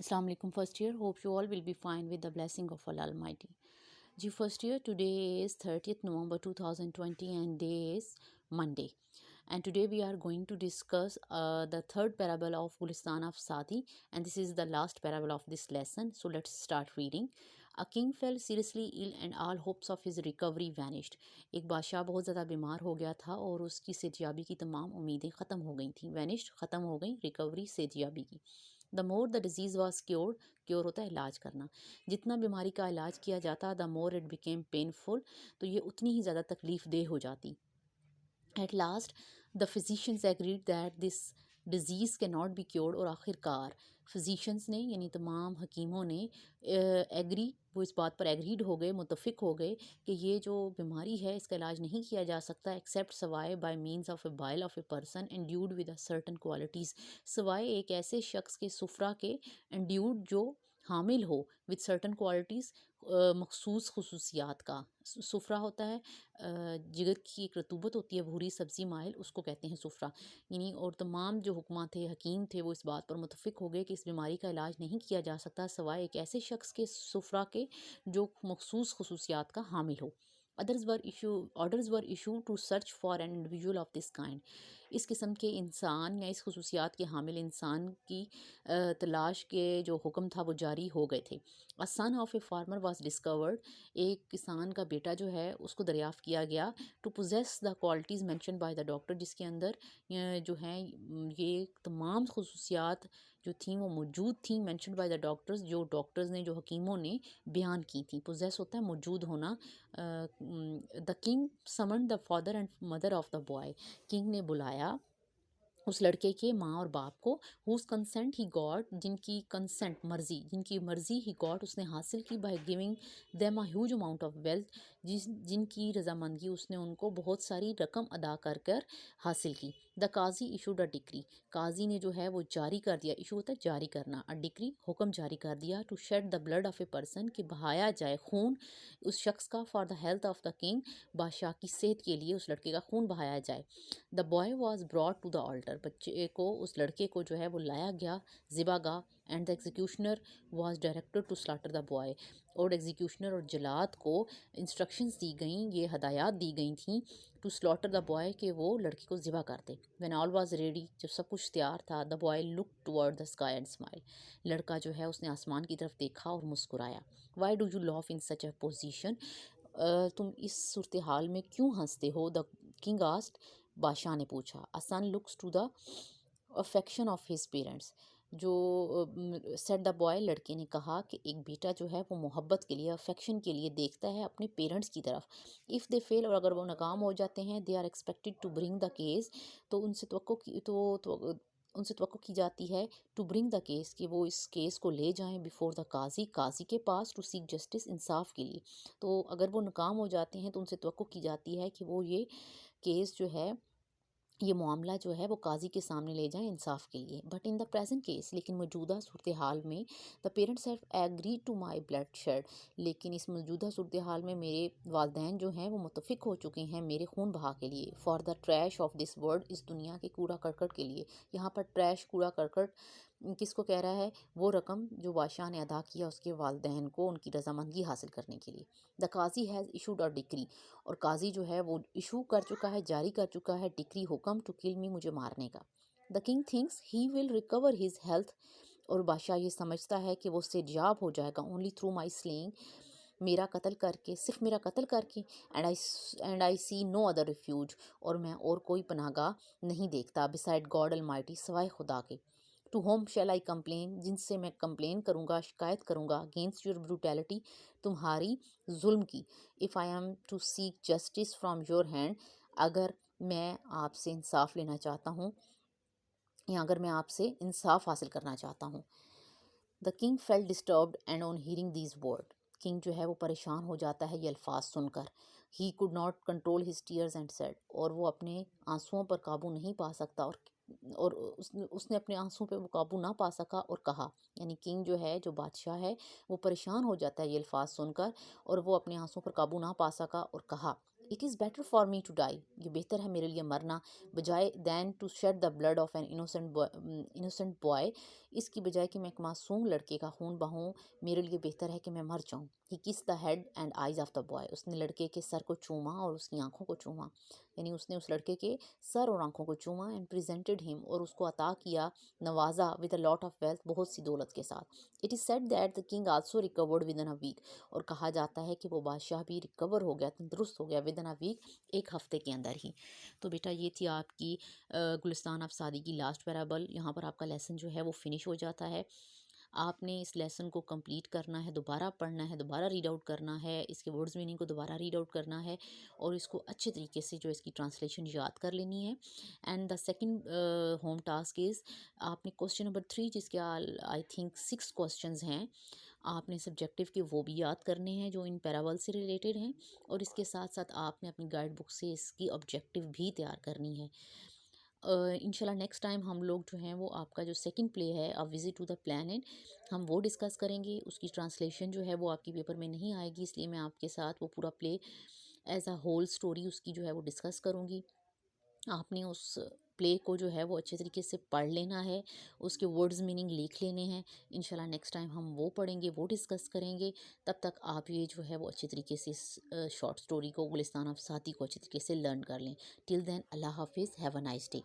Assalamu alaikum first year. Hope you all will be fine with the blessing of Allah Almighty. Ji first year, today is 30th November 2020 and day is Monday. And today we are going to discuss the third parable of Gulistan of Sadi, and this is the last parable of this lesson. So let's start reading. A king fell seriously ill and all hopes of his recovery vanished. एक बादशाह बहुत ज़्यादा बीमार हो गया था और उसकी सेहतयाबी की तमाम उम्मीदें ख़त्म हो गई थीं. vanished ख़त्म हो गई, रिकवरी सेहतयाबी की. The more the disease was cured, cure होता है इलाज करना. जितना बीमारी का इलाज किया जाता the more it became painful, तो ये उतनी ही ज़्यादा तकलीफ़ देह हो जाती. At last the physicians agreed that this disease के नॉट बी क्योर्ड, और आखिरकार फिजिशियंस ने यानी तमाम हकीमों ने एग्री, वो इस बात पर एग्रीड हो गए, मुतफिक हो गए कि ये जो बीमारी है इसका इलाज नहीं किया जा सकता एक्सेप्ट सवाए by means of a bile of a person endued with a certain qualities, सवाए एक ऐसे शख्स के सुफरा के एंड्यूड जो हामिल हो विद सर्टन क्वालिटीज़, मखसूस खसूसियात का. सुफरा होता है जिगर की एक रतूबत होती है, भूरी सब्ज़ी माइल, उसको कहते हैं सुफरा. यानी और तमाम जो हुक्मा थे, हकीम थे, वो इस बात पर मुतफिक हो गए कि इस बीमारी का इलाज नहीं किया जा सकता सवाए एक ऐसे शख्स के सुफरा के जो मखसूस खसूसियात का हामिल हो. Orders were issue to search for an individual of this kind. इस किस्म के इंसान या इस खसूसियात के हामिल इंसान की तलाश के जो हुक्म था वो जारी हो गए थे. A son of a farmer was discovered. एक किसान का बेटा जो है उसको दरियाफ़्त किया गया. To possess the qualities mention by the doctor, जिसके अंदर जो हैं ये तमाम खसूसियात जो थी वो मौजूद थी, मेंशन बाय द डॉक्टर्स, जो डॉक्टर्स ने, जो हकीमों ने बयान की थी. पोजेस होता है मौजूद होना. The king summon the father and mother of the boy. King ने बुलाया उस लड़के के माँ और बाप को. हुज कंसेंट ही गॉट, जिनकी कंसेंट मर्ज़ी, जिनकी मर्ज़ी ही गॉट उसने हासिल की. By giving them a huge amount of wealth, जिनकी रजामंदगी उसने उनको बहुत सारी रकम अदा कर कर हासिल की. The qazi issued a decree. काजी ने जो है वो जारी कर दिया, इशू होता है जारी करना, अ डिक्री हुक्म जारी कर दिया. To shed the blood of a person, कि बहाया जाए खून उस शख्स का. For the health of the king, बादशाह की सेहत के लिए उस लड़के का खून बहाया जाए. The boy was brought to the altar. बच्चे को, उस लड़के को जो है वो लाया गया ज़िबागाह. And the executioner was directed to slaughter the boy. और एग्जीक्यूशनर और जलाद को इंस्ट्रक्शंस दी गई, ये हदायत दी गई थी टू स्लॉटर द बॉय, कि वो लड़के को ज़िबा कर दे. व्हेन ऑल वाज रेडी, जब सब कुछ तैयार था, the boy look toward the sky and smile. लड़का जो है उसने आसमान की तरफ देखा और मुस्कुराया. Why do you loaf in such a position. तुम इस सूरत हाल में क्यों हंसते हो. द किंग आस्क्ड, बादशाह ने पूछा. A son looks to the affection of his parents. जो सेड द बॉय, लड़के ने कहा कि एक बेटा जो है वो मोहब्बत के लिए, अफेक्शन के लिए देखता है अपने पेरेंट्स की तरफ. इफ़ दे फेल, और अगर वो नाकाम हो जाते हैं, they are expected to bring the case, तो उनसे तवक्को की जाती है टू ब्रिंग द केस, कि वो इस केस को ले जाएं बिफोर द काजी, काजी के पास, टू सीक जस्टिस, इंसाफ के लिए. तो अगर वो नाकाम हो जाते हैं तो उनसे तवक्को की जाती है कि वो ये केस जो है, ये मामला जो है वो काजी के सामने ले जाएं इंसाफ के लिए. But in the present case, लेकिन मौजूदा सूरत हाल में, the parents have agree to my bloodshed, लेकिन इस मौजूदा सूरत हाल में मेरे वालदैन जो हैं वो मुतफिक हो चुके हैं मेरे खून बहा के लिए. For the trash of this world, इस दुनिया के कूड़ा करकट के लिए. यहाँ पर ट्रैश, कूड़ा करकट किसको कह रहा है, वो रकम जो बादशाह ने अदा किया उसके वालदैन को, उनकी रजामंदगी हासिल करने के लिए. The qazi has issued a decree, और काजी जो है वो इशू कर चुका है, जारी कर चुका है डिक्री, हुक्म, टू किल मी, मुझे मारने का. The king thinks he will recover his health, और बादशाह ये समझता है कि वो सेहतयाब हो जाएगा ओनली थ्रू माई स्लेइंग, मेरा कत्ल करके, सिर्फ मेरा कत्ल करके. And I see no other refuge, और मैं और कोई पनाहगाह नहीं देखता, बिसाइड गॉड अलमाइटी, सवाए खुदा के. To whom shall I complain, जिनसे मैं कंप्लेन करूँगा, शिकायत करूँगा, अगेंस्ट योर ब्रूटैलिटी, तुम्हारी जुल्म की. If I am to seek justice from your hand, अगर मैं आपसे इंसाफ लेना चाहता हूँ, या अगर मैं आपसे इंसाफ हासिल करना चाहता हूँ. The king felt disturbed and on hearing these word, king जो है वो परेशान हो जाता है ये अल्फाज सुनकर. He could not control his tears and said, और वो अपने आंसुओं पर काबू नहीं पा सकता, और उसने अपने आंसुओं पे वो काबू ना पा सका और कहा. यानी किंग जो है, जो बादशाह है, वो परेशान हो जाता है ये अल्फाज सुनकर, और वो अपने आंसुओं पर काबू ना पा सका और कहा. It is better for me to die, یہ بہتر ہے میرے لیے مرنا، بجائے than to shed the blood of an innocent boy, اس کی بجائے کہ میں ایک معصوم لڑکے کا خون بہوں، میرے لیے بہتر ہے کہ میں مر جاؤں. He kissed the head and eyes of the boy, اس نے لڑکے کے سر کو چوما اور اس کی آنکھوں کو چوما، یعنی اس نے اس لڑکے کے سر اور آنکھوں کو چوما، اینڈ پریزنٹڈ ہم، اور اس کو عطا کیا، نوازا، with a lot of wealth, بہت سی دولت کے ساتھ. It is said that the king also recovered within a week, اور کہا جاتا ہے کہ وہ بادشاہ بھی ریکور ہو گیا، تندرست ہو گیا، ود ان اے ویک، ایک ہفتے کے اندر ہی. تو بیٹا یہ تھی آپ کی گلستان آف سعدی کی لاسٹ پیرابل. یہاں پر آپ کا لیسن جو ہے وہ فنش ہو جاتا ہے. آپ نے اس لیسن کو کمپلیٹ کرنا ہے، دوبارہ پڑھنا ہے، دوبارہ ریڈ آؤٹ کرنا ہے، اس کے ورڈز میننگ کو دوبارہ ریڈ آؤٹ کرنا ہے، اور اس کو اچھے طریقے سے جو اس کی ٹرانسلیشن یاد کر لینی ہے. And the second home task is, آپ نے کوسچن نمبر 3 جس کے آئی تھنک 6 کوسچنز ہیں، آپ نے سبجیکٹیو کے وہ بھی یاد کرنے ہیں جو ان پیراول سے ریلیٹڈ ہیں، اور اس کے ساتھ ساتھ آپ نے اپنی گائیڈ بک سے اس کی آبجیکٹیو بھی تیار کرنی ہے. انشاءاللہ نیکسٹ ٹائم ہم لوگ جو ہیں وہ آپ کا جو سیکنڈ پلے ہے، a visit to the plant, ہم وہ ڈسکس کریں گے. اس کی ٹرانسلیشن جو ہے وہ آپ کی پیپر میں نہیں آئے گی، اس لیے میں آپ کے ساتھ وہ پورا play as a whole story اس کی جو ہے وہ ڈسکس کروں گی. آپ نے اس پلے کو جو ہے وہ اچھے طریقے سے پڑھ لینا ہے، اس کے ورڈز میننگ لکھ لینے ہیں. انشاءاللہ نیکسٹ ٹائم ہم وہ پڑھیں گے، وہ ڈسکس کریں گے. تب تک آپ یہ جو ہے وہ اچھے طریقے سے اس شارٹ اسٹوری کو، گلستان آف سعدی کو اچھے طریقے سے لرن کر لیں. ٹل دین اللہ حافظ، ہیو اے نائس ڈے.